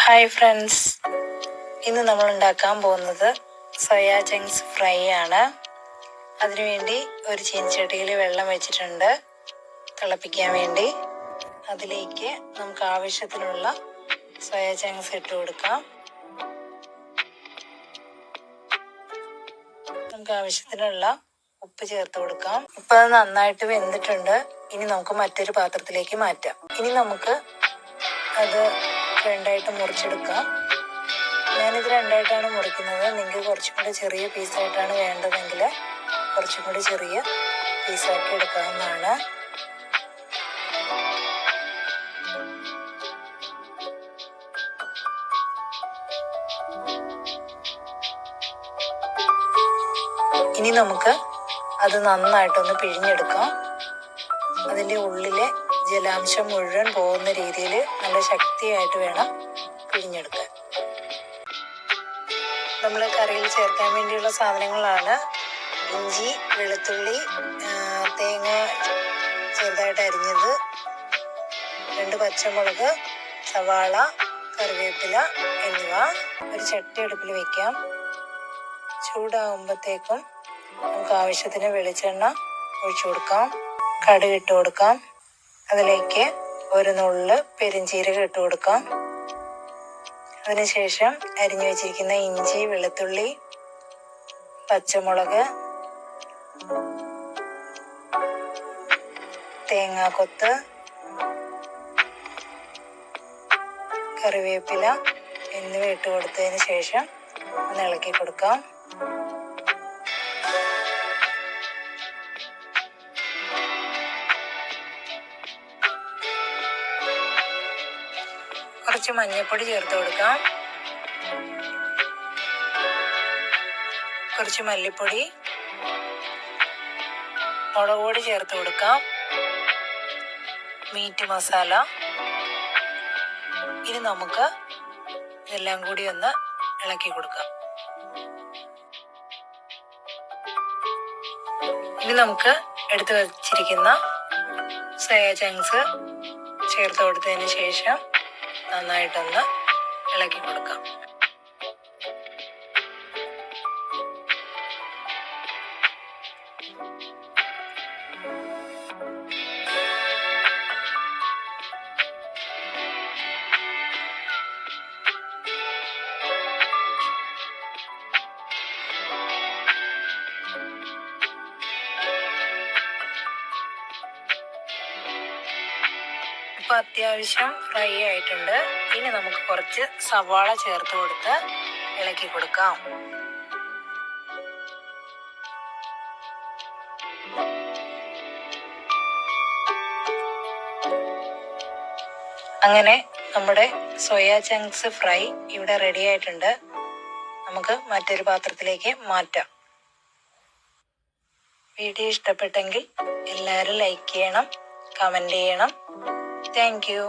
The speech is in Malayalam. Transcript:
ഹായ് ഫ്രണ്ട്സ്, ഇന്ന് നമ്മൾ ഉണ്ടാക്കാൻ പോകുന്നത് സോയാ ചങ്ക്സ് ഫ്രൈ ആണ്. അതിനുവേണ്ടി ഒരു ചീനച്ചട്ടിയിൽ വെള്ളം വെച്ചിട്ടുണ്ട് തിളപ്പിക്കാൻ വേണ്ടി. അതിലേക്ക് നമുക്ക് ആവശ്യത്തിനുള്ള സോയാ ചങ്ക്സ് ഇട്ട് കൊടുക്കാം. നമുക്ക് ആവശ്യത്തിനുള്ള ഉപ്പ് ചേർത്ത് കൊടുക്കാം. ഇപ്പം അത് നന്നായിട്ട് വെന്തിട്ടുണ്ട്. ഇനി നമുക്ക് മറ്റൊരു പാത്രത്തിലേക്ക് മാറ്റാം. ഇനി നമുക്ക് അത് രണ്ടായിട്ട് മുറിച്ചെടുക്കാം. ഞാനിത് രണ്ടായിട്ടാണ് മുറിക്കുന്നത്. നിങ്ങൾക്ക് കുറച്ചും കൂടി ചെറിയ പീസായിട്ടാണ് വേണ്ടതെങ്കിൽ കുറച്ചും കൂടി ചെറിയ പീസാക്കി എടുക്കാവുന്നതാണ്. ഇനി നമുക്ക് അത് നന്നായിട്ടൊന്ന് പിഴിഞ്ഞെടുക്കാം. അതിൻ്റെ ഉള്ളിലെ ജലാംശം മുഴുവൻ പോകുന്ന രീതിയിൽ നല്ല ശക്തിയായിട്ട് വേണം പിഴിഞ്ഞെടുക്കാൻ. നമ്മൾ കറിയിൽ ചേർക്കാൻ വേണ്ടിയുള്ള സാധനങ്ങളാണ് ഇഞ്ചി, വെളുത്തുള്ളി, തേങ്ങ ചെറുതായിട്ട് അരിഞ്ഞത്, 2 പച്ചമുളക്, സവാള, കറിവേപ്പില എന്നിവ. ഒരു ചട്ടി അടുപ്പിൽ വയ്ക്കാം. ചൂടാകുമ്പോഴത്തേക്കും നമുക്ക് ആവശ്യത്തിന് വെളിച്ചെണ്ണ ഒഴിച്ചു കൊടുക്കാം. കടുക് ഇട്ട് കൊടുക്കാം. അതിലേക്ക് ഒരു നുള്ള് പെരുംജീരകം ഇട്ട് കൊടുക്കാം. അതിനുശേഷം അരിഞ്ഞു വെച്ചിരിക്കുന്ന ഇഞ്ചി, വെളുത്തുള്ളി, പച്ചമുളക്, തേങ്ങാക്കൊത്ത്, കറിവേപ്പില എന്നിവ ഇട്ട് കൊടുത്തതിന് ശേഷം ഒന്ന് ഇളക്കി കൊടുക്കാം. കുറച്ച് മഞ്ഞൾപ്പൊടി ചേർത്ത് കൊടുക്കാം. കുറച്ച് മല്ലിപ്പൊടി, മുളക് പൊടി ചേർത്ത് കൊടുക്കാം. മീറ്റ് മസാല. ഇനി നമുക്ക് ഇതെല്ലാം കൂടി ഒന്ന് ഇളക്കി കൊടുക്കാം. ഇനി നമുക്ക് എടുത്തു വച്ചിരിക്കുന്ന സോയാ ചങ്ക്സ് ചേർത്ത് കൊടുത്തതിന് ശേഷം നന്നായിട്ടൊന്ന് ഇളക്കി കൊടുക്കാം. ഇപ്പം അത്യാവശ്യം ഫ്രൈ ആയിട്ടുണ്ട്. ഇനി നമുക്ക് കുറച്ച് സവാള ചേർത്ത് കൊടുത്ത് ഇളക്കി കൊടുക്കാം. അങ്ങനെ നമ്മുടെ സോയാ ചങ്ക്സ് ഫ്രൈ ഇവിടെ റെഡി ആയിട്ടുണ്ട്. നമുക്ക് മറ്റൊരു പാത്രത്തിലേക്ക് മാറ്റാം. വീഡിയോ ഇഷ്ടപ്പെട്ടെങ്കിൽ എല്ലാവരും ലൈക്ക് ചെയ്യണം, കമൻറ്റ് ചെയ്യണം. Thank you.